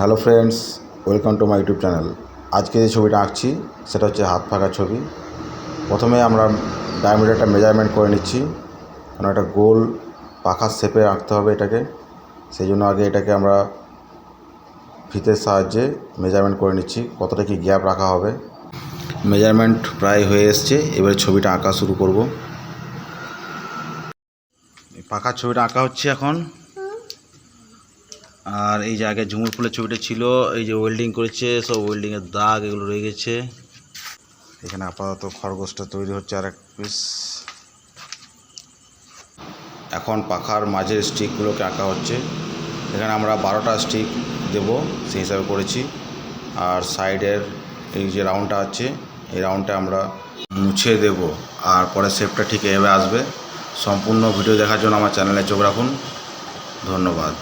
Hello friends, welcome to my YouTube channel. আজকে যে ছবিটা আঁকছি সেটা হচ্ছে হাত পাকা ছবি। প্রথমে আমরা ডায়ামিটারটা মেজারমেন্ট করে নিচ্ছি, কারণ একটা গোল পাখার শেপে আঁকতে হবে এটাকে। সেই জন্য আগে এটাকে আমরা ফিতের সাহায্যে মেজারমেন্ট করে নিচ্ছি কতটা কি গ্যাপ রাখা হবে। মেজারমেন্ট প্রায় হয়ে এসছে, এবারে ছবিটা আঁকা শুরু করব। পাখার ছবিটা আঁকা হচ্ছে এখন। আর এই যে আগে ঝুমুর ফুলের ছবিটা ছিল, এই যে ওয়েল্ডিং করেছে, সব ওয়েল্ডিংয়ের দাগ এগুলো রয়ে গেছে। এখানে আপাতত খরগোশটা তৈরি হচ্ছে আর এক পিস। এখন পাখার মাঝের স্টিকগুলোকে আঁকা হচ্ছে। এখানে আমরা 12টা স্টিক দেব সেই হিসাবে করেছি। আর সাইডের এই যে রাউন্ডটা আছে, এই রাউন্ডটা আমরা মুছে দেব, আর পরে শেপটা ঠিক এভাবে আসবে। সম্পূর্ণ ভিডিও দেখার জন্য আমার চ্যানেলে চোখ রাখুন। ধন্যবাদ।